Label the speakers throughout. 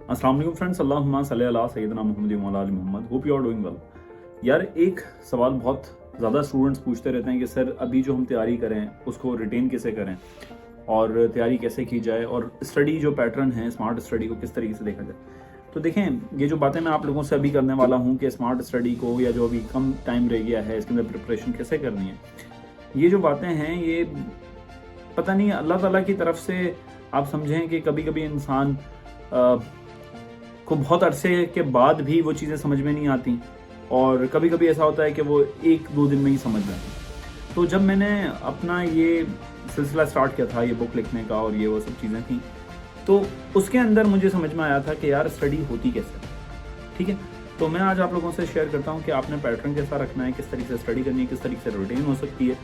Speaker 1: अस्सलाम वालेकुम फ्रेंड्स, अल्लाहुम्मा सल्ली अला सय्यिदिना मुहम्मद व अला आलि मुहम्मद। Hope you are doing well. यार एक सवाल बहुत ज़्यादा स्टूडेंट्स पूछते रहते हैं कि सर अभी जो हम तैयारी करें उसको रिटेन कैसे करें और तैयारी कैसे की जाए और स्टडी जो पैटर्न है स्मार्ट स्टडी को किस तरीके से देखा जाए। तो देखें, ये जो बातें मैं आप लोगों से अभी करने वाला हूँ कि स्मार्ट स्टडी को या जो अभी कम टाइम रह गया है इसके अंदर प्रिपरेशन कैसे करनी है, ये जो बातें हैं ये पता नहीं अल्लाह ताला की तरफ से आप समझें कि कभी कभी इंसान को बहुत अरसे के बाद भी वो चीज़ें समझ में नहीं आती और कभी कभी ऐसा होता है कि वो एक दो दिन में ही समझ जाती। तो जब मैंने अपना ये सिलसिला स्टार्ट किया था, ये बुक लिखने का और ये वो सब चीज़ें थी, तो उसके अंदर मुझे समझ में आया था कि यार स्टडी होती कैसे। ठीक है, तो मैं आज आप लोगों से शेयर करता हूँ कि आपने पैटर्न कैसा रखना है, किस तरीके से स्टडी करनी है, किस तरीके से रिटेन हो सकती है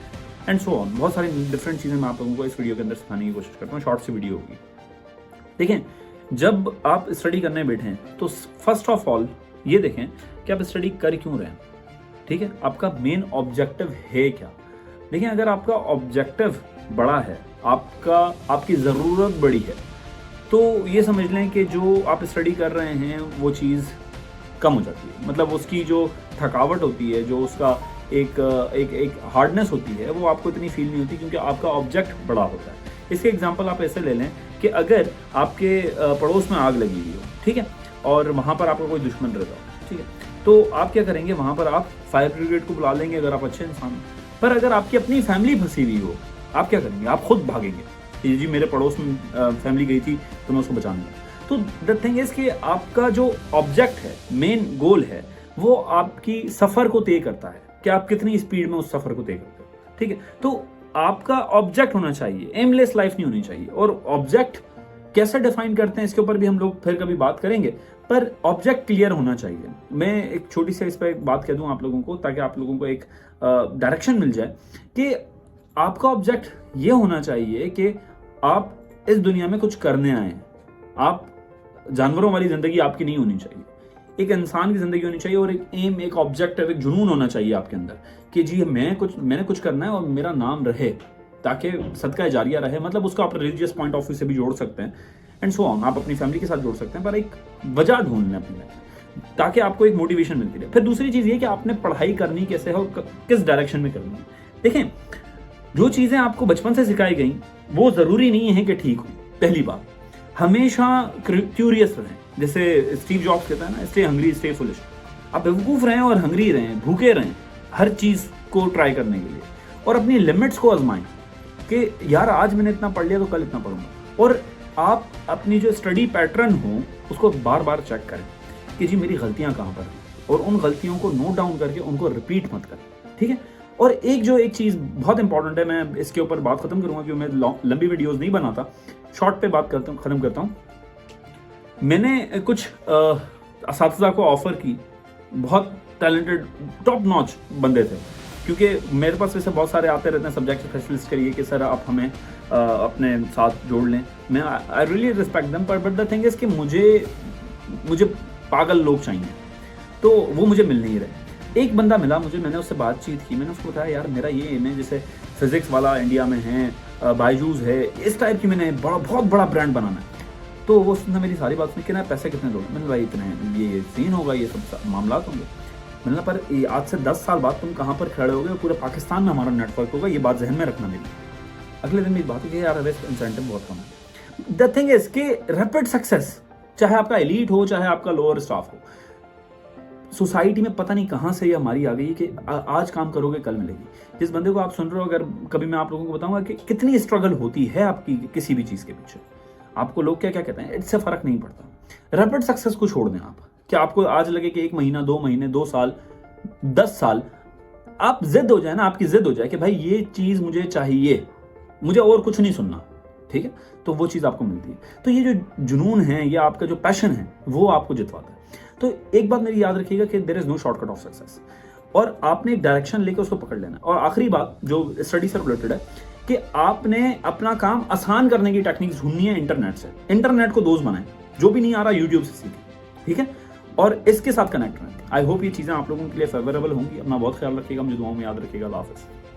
Speaker 1: एंड सो ऑन। बहुत सारी डिफरेंट चीज़ें मैं आप लोगों को इस वीडियो के अंदर सिखाने की कोशिश करता हूँ। शॉर्ट सी वीडियो होगी। देखें, जब आप स्टडी करने बैठें तो फर्स्ट ऑफ ऑल ये देखें कि आप स्टडी कर क्यों रहे हैं। ठीक है, आपका मेन ऑब्जेक्टिव है क्या। देखें, अगर आपका ऑब्जेक्टिव बड़ा है, आपकी ज़रूरत बड़ी है, तो ये समझ लें कि जो आप स्टडी कर रहे हैं वो चीज़ कम हो जाती है। मतलब उसकी जो थकावट होती है, जो उसका एक हार्डनेस होती है, वो आपको इतनी फील नहीं होती क्योंकि आपका ऑब्जेक्ट बड़ा होता है। इसके एग्जांपल आप ऐसे ले लें कि अगर आपके पड़ोस में आग लगी हुई हो, ठीक है, और वहाँ पर आपका कोई दुश्मन रहता हो, ठीक है, तो आप क्या करेंगे, वहाँ पर आप फायर ब्रिगेड को बुला लेंगे अगर आप अच्छे इंसान हैं। पर अगर आपकी अपनी फैमिली फंसी हुई हो, आप क्या करेंगे, आप खुद भागेंगे कि जी मेरे पड़ोस में फैमिली गई थी तो मैं उसको बचाऊंगा। तो द थिंग इज कि आपका जो ऑब्जेक्ट है, मेन गोल है, वो आपकी सफ़र को तय करता है कि आप कितनी स्पीड में उस सफ़र को तय करते हो। ठीक है, तो आपका ऑब्जेक्ट होना चाहिए, एमलेस लाइफ नहीं होनी चाहिए। और ऑब्जेक्ट कैसे डिफाइन करते हैं इसके ऊपर भी हम लोग फिर कभी बात करेंगे, पर ऑब्जेक्ट क्लियर होना चाहिए। मैं एक छोटी सी इस पर एक बात कह दूं आप लोगों को, ताकि आप लोगों को एक डायरेक्शन मिल जाए कि आपका ऑब्जेक्ट ये होना चाहिए कि आप इस दुनिया में कुछ करने आए हैं। आप जानवरों वाली जिंदगी आपकी नहीं होनी चाहिए, एक इंसान की जिंदगी होनी चाहिए और एक एम, एक ऑब्जेक्टिव, एक जुनून होना चाहिए आपके अंदर कि जी मैंने कुछ करना है और मेरा नाम रहे, ताकि सदका जारिया रहे। मतलब उसको आप रिलीजियस पॉइंट ऑफ व्यू से भी जोड़ सकते हैं एंड सो ऑन, आप अपनी फैमिली के साथ जोड़ सकते हैं, पर एक वजह ढूंढ लें अपने ताकि आपको एक मोटिवेशन मिलती रहे। फिर दूसरी चीज़ ये कि आपने पढ़ाई करनी कैसे है और किस डायरेक्शन में करनी है। देखें, जो चीज़ें आपको बचपन से सिखाई गई वो ज़रूरी नहीं है कि ठीक हो। पहली बात, हमेशा क्यूरियस रहें। जैसे स्टीव जॉब्स कहता है ना, स्टे हंग्री स्टे फुलिश। आप बेवकूफ़ रहें और हंग्री रहें, भूखे रहें हर चीज़ को ट्राई करने के लिए, और अपनी लिमिट्स को आजमाएं कि यार आज मैंने इतना पढ़ लिया तो कल इतना पढ़ूंगा। और आप अपनी जो स्टडी पैटर्न हो उसको बार बार चेक करें कि जी मेरी गलतियाँ कहाँ पर हैं, और उन गलतियों को नोट डाउन करके उनको रिपीट मत करें। ठीक है, और एक चीज़ बहुत इंपॉर्टेंट है, मैं इसके ऊपर बात खत्म करूँगा क्योंकि मैं लंबी वीडियोज़ नहीं बनाता, शॉर्ट पे बात करता हूँ, ख़त्म करता हूँ। मैंने कुछ असातिज़ा को ऑफ़र की, बहुत टैलेंटेड टॉप नॉच बंदे थे, क्योंकि मेरे पास वैसे बहुत सारे आते रहते हैं सब्जेक्ट स्पेशलिस्ट करिए कि सर आप हमें अपने साथ जोड़ लें। मैं आई रियली रिस्पेक्ट देम, पर बट द थिंग इज़ कि मुझे पागल लोग चाहिए, तो वो मुझे मिल नहीं रहे। एक बंदा मिला मुझे, मैंने उससे बातचीत की, मैंने उसको बताया यार मेरा ये एम है, जैसे फिज़िक्स वाला इंडिया में है, बायजूस है, इस टाइप की मैंने बहुत बड़ा ब्रांड बनाना है। तो वो उसने मेरी सारी बात सुनी कि ना पैसे कितने दोगे। मैंने भाई इतने, ये सीन होगा, ये सब मामला होंगे। मैंने पर आज से 10 साल बाद तुम कहाँ पर खड़े होगे, पूरे पाकिस्तान में हमारा नेटवर्क होगा, ये बात जहन में रखना मेरी। अगले दिन मेरी बात हुई यार अवैस इंसेंटिव बहुत कम है। द थिंग इज कि रैपिड सक्सेस, चाहे आपका एलीट हो चाहे आपका लोअर स्टाफ हो, सोसाइटी में पता नहीं कहाँ से ये हमारी आ गई कि आज काम करोगे कल मिलेगी। जिस बंदे को आप सुन रहे हो, अगर कभी मैं आप लोगों को बताऊंगा कि कितनी स्ट्रगल होती है आपकी किसी भी चीज़ के पीछे, आपको लोग क्या क्या कहते हैं, इससे फर्क नहीं पड़ता। रैपिड सक्सेस को छोड़ दें आप, कि आपको आज लगे कि 1 महीना 2 महीने 2 साल 10 साल, आप जिद हो जाए ना, आपकी जिद हो जाए कि भाई ये चीज़ मुझे चाहिए, मुझे और कुछ नहीं सुनना, ठीक है, तो वो चीज़ आपको मिलती है। तो ये जो जुनून है, ये आपका जो पैशन है, वो आपको जितवाता है। तो एक बात मेरी याद रखिएगा कि there is no shortcut of success, और आपने एक डायरेक्शन लेकर उसको पकड़ लेना। और आखिरी बात जो स्टडी से रिलेटेड है कि आपने अपना काम आसान करने की टेक्निक ढूंढनी है इंटरनेट से। इंटरनेट को दोस्त बनाएं, जो भी नहीं आ रहा यूट्यूब से सीखें, ठीक है, और इसके साथ कनेक्ट रहें। आई होप ये चीज़ें आप लोगों के लिए फेवरेबल होंगी। अपना बहुत ख्याल रखिएगा, मुझे दुआओं में याद रखिएगा। अल्लाह हाफ़िज़।